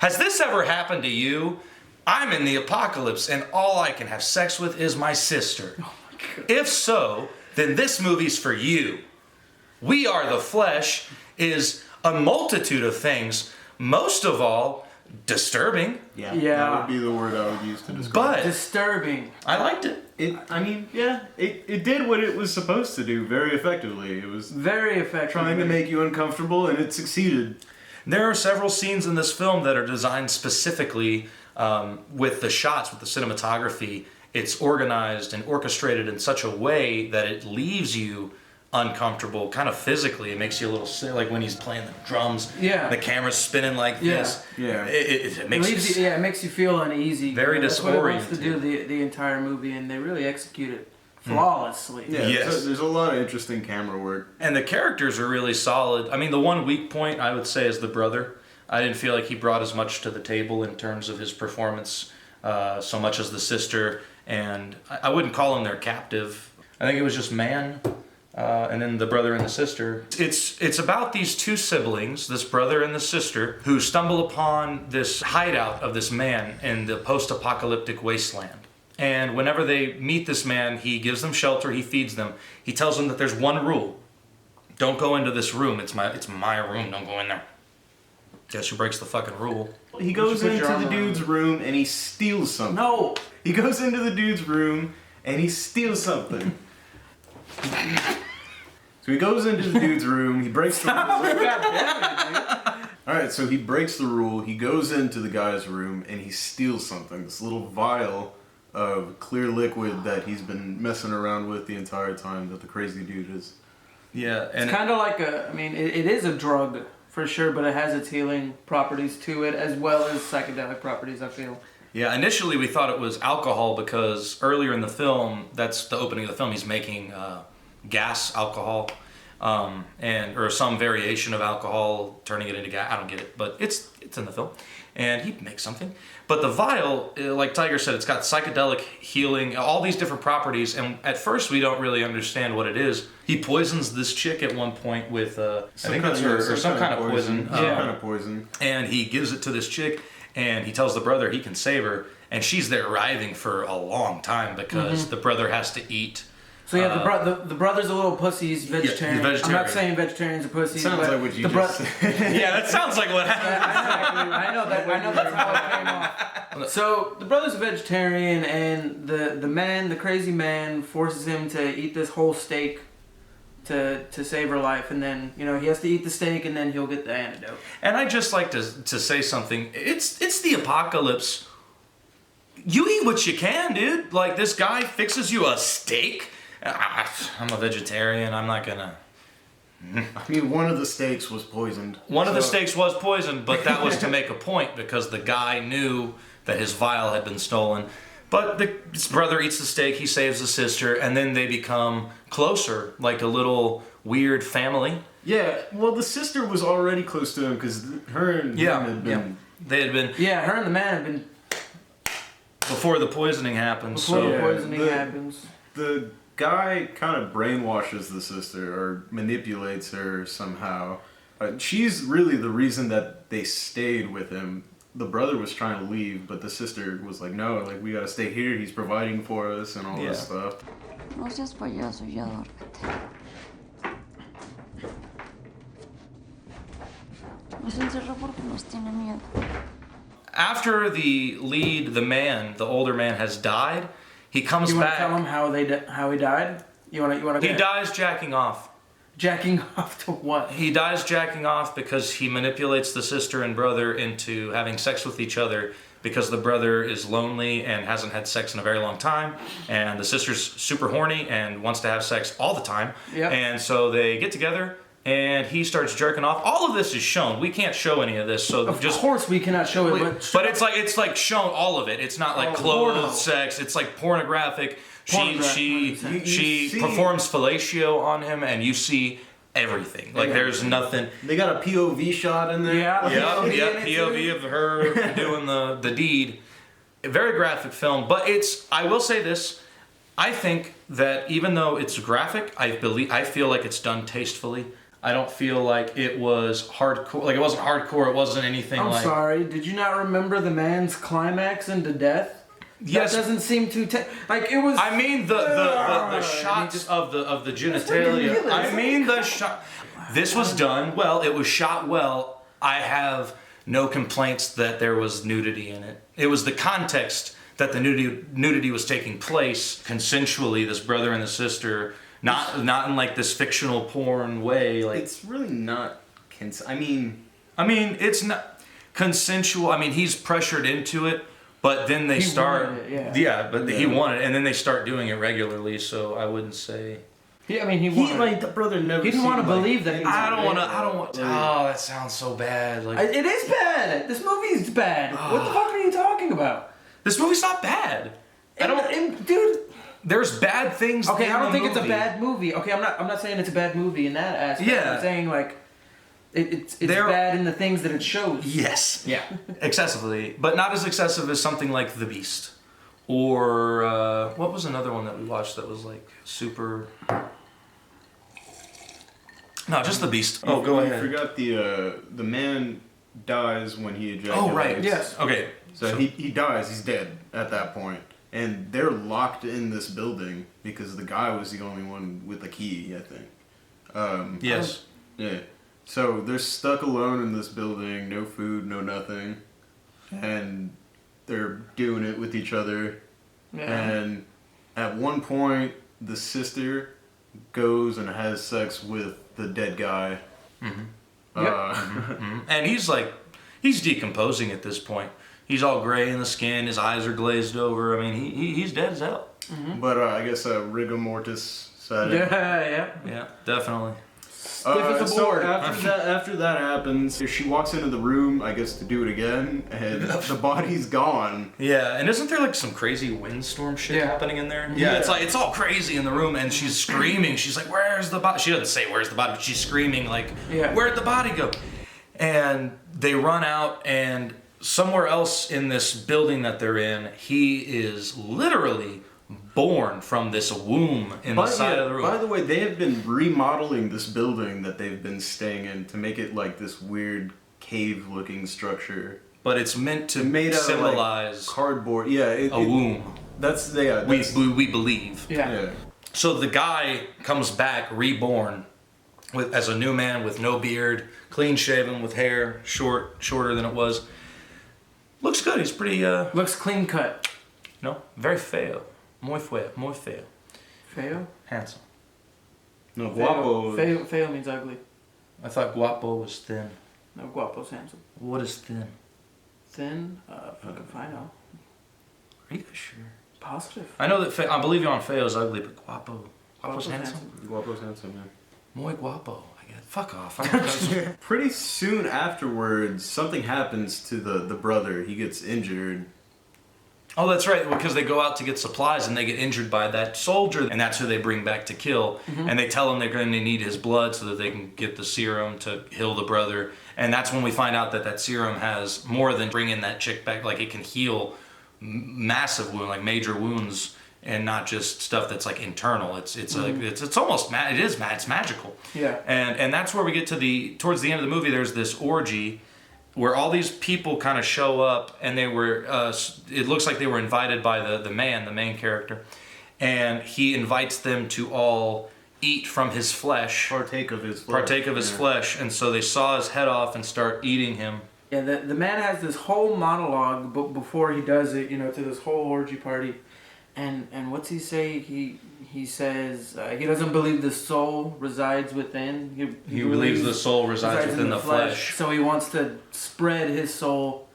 Has this ever happened to you? I'm in the apocalypse and all I can have sex with is my sister. Oh my God. If so, then this movie's for you. We Are the Flesh is a multitude of things, most of all, disturbing. Yeah. Yeah. That would be the word I would use to describe But Disturbing. I liked it. It did what it was supposed to do very effectively. It was Very effective. trying to make you uncomfortable, and it succeeded. There are several scenes in this film that are designed specifically with the shots, with the cinematography. It's organized and orchestrated in such a way that it leaves you uncomfortable, kind of physically. It makes you a little sick, like when he's playing the drums. Yeah. The camera's spinning like this. Yeah. It makes you. It makes you feel uneasy. Very That's what it wants to disoriented. do the entire movie, and they really execute it flawlessly. Yeah, Yes. there's a lot of interesting camera work. And the characters are really solid. I mean, the one weak point I would say is the brother. I didn't feel like he brought as much to the table in terms of his performance, so much as the sister. And I wouldn't call him their captive. I think it was just man, and then the brother and the sister. It's about these two siblings, this brother and the sister, who stumble upon this hideout of this man in the post-apocalyptic wasteland. And whenever they meet this man, he gives them shelter, he feeds them. He tells them that there's one rule. Don't go into this room. It's my room. Don't go in there. Guess who breaks the fucking rule? He goes put your into arm the around dude's room and he steals something. No. He goes into the dude's room and he steals something. So he goes into the dude's room, he breaks the rule. God damn it, dude. Alright, so he breaks the rule, he goes into the guy's room and he steals something. This little vial of clear liquid that he's been messing around with the entire time that the crazy dude is. Yeah, and It's kind of like it is a drug for sure, but it has its healing properties to it as well as psychedelic properties, I feel. yeah, initially we thought it was alcohol because earlier in the film, that's the opening of the film, he's making gas alcohol, or some variation of alcohol, turning it into gas. I don't get it, but it's in the film, and he makes something. But the vial, like Tiger said, it's got psychedelic healing, all these different properties, and at first we don't really understand what it is. He poisons this chick at one point with, I think that's her, or some kind of poison. Some kind of poison. And he gives it to this chick, and he tells the brother he can save her, and she's there writhing for a long time because the brother has to eat. So yeah, the brother's a little pussy. He's vegetarian. he's vegetarian. I'm not saying vegetarians are pussies. Sounds but like what you the just said. Yeah, that sounds like what happened. I know that's how it came off. So the brother's a vegetarian, and the crazy man, forces him to eat this whole steak to save her life, and then he has to eat the steak, and then he'll get the antidote. And I'd just like to say something. It's the apocalypse. You eat what you can, dude. Like, this guy fixes you a steak. I'm a vegetarian. I'm not gonna. I mean, one of the steaks was poisoned. One of the steaks was poisoned, but that was to make a point because the guy knew that his vial had been stolen. But his brother eats the steak, he saves the sister, and then they become closer, like a little weird family. Yeah, well, the sister was already close to him because her and him had been... They had been Yeah, her and the man have been before the poisoning happened. before So the poisoning the- happens. The guy kind of brainwashes the sister or manipulates her somehow. She's really the reason that they stayed with him. The brother was trying to leave, but the sister was like, no, like, we gotta stay here. He's providing for us and all this stuff. No seas payaso, ya duérmete. Nos encerró porque nos tiene miedo. after the lead, the older man, has died, he comes You want back. to tell him how he died? You want to? He dies jacking off. Jacking off to what? He dies jacking off because he manipulates the sister and brother into having sex with each other because the brother is lonely and hasn't had sex in a very long time, and the sister's super horny and wants to have sex all the time. Yep. And so they get together and he starts jerking off. All of this is shown. We can't show any of this, so Of course we cannot show it, but it's like shown all of it. It's not like clothed sex. It's like pornographic. She performs fellatio on him, and you see everything. Like there's nothing. They got a POV shot in there. Yeah, POV of her doing the deed. A very graphic film, but I will say this. I think that even though it's graphic, I feel like it's done tastefully. I don't feel like it was hardcore. Like, it wasn't hardcore. It wasn't anything I'm like... sorry, did you not remember the man's climax into death? Yes. That doesn't seem too... like, it was... I mean, the shots of the genitalia. I mean, the shot... This was done well. It was shot well. I have no complaints that there was nudity in it. It was the context that the nudity was taking place consensually. This brother and the sister, not in like this fictional porn way. Like, it's really not. I mean, it's not consensual. I mean, he's pressured into it, but then they start. He wanted it, and then they start doing it regularly. So I wouldn't say. Yeah, I mean, he wanted... the brother never... He didn't want to believe that he was... I don't want... Oh, that sounds so bad. Like, it is bad. This movie's bad. What the fuck are you talking about? This movie's not bad. Dude... There's bad things. Okay, I don't think it's a bad movie. Okay, I'm not saying it's a bad movie in that aspect. Yeah. I'm saying, like, it's bad in the things that it shows. Yes. Yeah. Excessively. But not as excessive as something like The Beast. Or, what was another one that we watched that was, like, super... No, just The Beast. Oh, go ahead. I forgot the man dies when he ejaculates. Oh, right. Yes. Okay. So he dies. He's dead at that point. And they're locked in this building because the guy was the only one with the key, I think. Yes. Yeah. So they're stuck alone in this building, no food, no nothing. And they're doing it with each other. Yeah. And at one point, the sister goes and has sex with the dead guy. Mm-hmm. And he's decomposing at this point. He's all gray in the skin. His eyes are glazed over. I mean, he's dead as hell. Mm-hmm. But I guess rigor mortis side. Yeah, definitely. So after that happens, she walks into the room, I guess, to do it again, and the body's gone. Yeah, and isn't there like some crazy windstorm shit happening in there? Yeah, it's like it's all crazy in the room, and she's screaming. She's like, "Where's the body?" She doesn't say where's the body, but she's screaming like, "Where'd the body go?" And they run out, and somewhere else in this building that they're in, he is literally born from this womb in the side of the room. By the way, they have been remodeling this building that they've been staying in to make it like this weird cave-looking structure. But it's meant to symbolize like cardboard. A womb. We believe. Yeah. So the guy comes back reborn as a new man with no beard, clean shaven, with hair shorter than it was. Looks good. He's pretty. Looks clean cut. No, very feo. Muy feo. Feo? Handsome. No, guapo. Feo means ugly. I thought guapo was thin. No, guapo's handsome. What is thin? Thin? Fucking find out. Are you sure? Positive. I know that I believe you on feo's ugly, but guapo's handsome. Guapo's handsome, man. Muy guapo. I guess. Fuck off. Pretty soon afterwards, something happens to the brother. He gets injured. Oh, that's right, because they go out to get supplies and they get injured by that soldier, and that's who they bring back to kill. Mm-hmm. And they tell him they're going to need his blood so that they can get the serum to heal the brother. And that's when we find out that serum has more than bringing that chick back. Like, it can heal massive wounds, like major wounds, and not just stuff that's like internal. It's almost it's magical. Yeah. And that's where we get to towards the end of the movie. There's this orgy where all these people kind of show up, and they were, it looks like they were invited by the main character, and he invites them to all eat from his flesh. Partake of his flesh, and so they saw his head off and start eating him. Yeah, the man has this whole monologue before he does it, to this whole orgy party, and what's he say? He says he doesn't believe the soul resides within. He believes the soul resides within the flesh. So he wants to spread his soul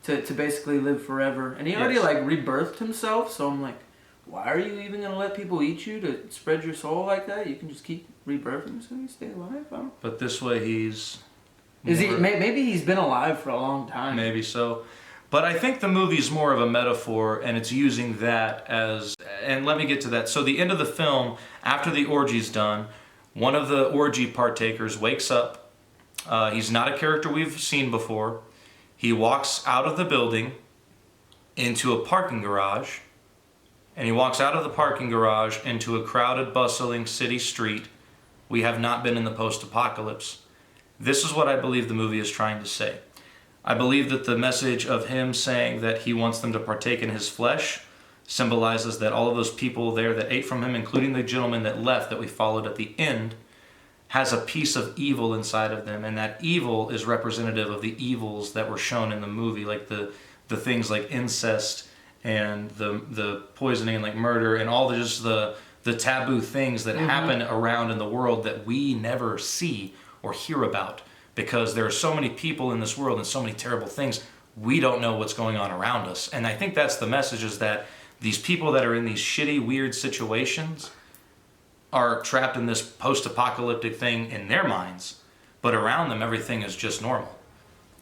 to basically live forever. And he already rebirthed himself. So I'm like, why are you even gonna let people eat you to spread your soul like that? You can just keep rebirthing so you stay alive. But this way maybe he's been alive for a long time. Maybe so. But I think the movie's more of a metaphor, and it's using that as... And let me get to that. So the end of the film, after the orgy's done, one of the orgy partakers wakes up. He's not a character we've seen before. He walks out of the building into a parking garage, and he walks out of the parking garage into a crowded, bustling city street We have not been in the post-apocalypse. This is what I believe the movie is trying to say. I believe that the message of him saying that he wants them to partake in his flesh symbolizes that all of those people there that ate from him, including the gentleman that left that we followed at the end, has a piece of evil inside of them, and that evil is representative of the evils that were shown in the movie, like the things like incest and the poisoning and like murder and all the taboo things that happen around in the world that we never see or hear about, because there are so many people in this world and so many terrible things, we don't know what's going on around us. And I think that's the message, is that these people that are in these shitty, weird situations are trapped in this post-apocalyptic thing in their minds, but around them everything is just normal.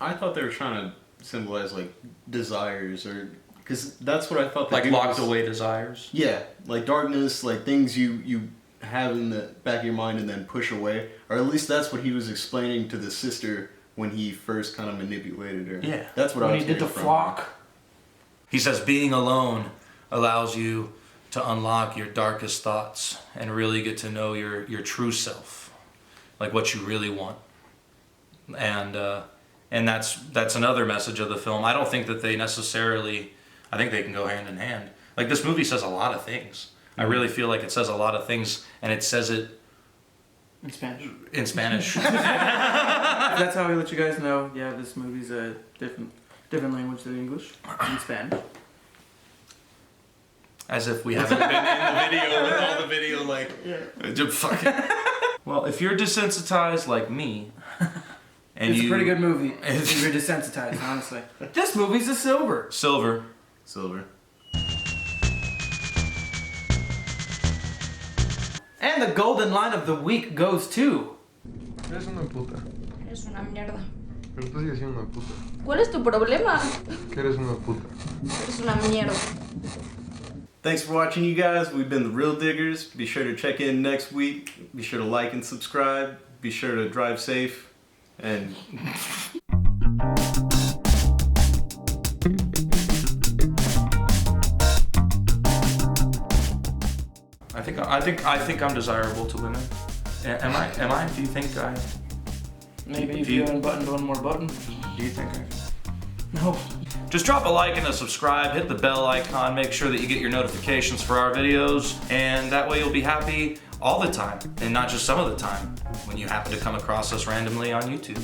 I thought they were trying to symbolize like desires, or because that's what I thought. Like locked away desires. Yeah, like darkness, like things you have in the back of your mind and then push away, or at least that's what he was explaining to the sister when he first kind of manipulated her. Yeah, that's what I was. When he did the flock. He says being alone allows you to unlock your darkest thoughts and really get to know your true self, like what you really want. And that's another message of the film. I don't think that they necessarily, I think they can go hand in hand. Like, this movie says a lot of things. I really feel like it says a lot of things, and it says it in Spanish. In Spanish. That's how we let you guys know. Yeah, this movie's a different language than English. In Spanish. As if we haven't been in the video with all the video, like, fuck it. Well, if you're desensitized like me, and it's a pretty good movie if you're desensitized, honestly. This movie's a silver. Silver. And the golden line of the week goes to... Eres una puta. Eres una mierda. Pero tú sigues siendo una puta. ¿Cuál es tu problema? Que eres una puta. Eres una mierda. Thanks for watching, you guys. We've been the Real Diggers. Be sure to check in next week. Be sure to like and subscribe. Be sure to drive safe. And... I think I'm desirable to women. Am I? Do you think I? Maybe if you unbuttoned one more button. Do you think I? No. Just drop a like and a subscribe, hit the bell icon, make sure that you get your notifications for our videos, and that way you'll be happy all the time, and not just some of the time, when you happen to come across us randomly on YouTube.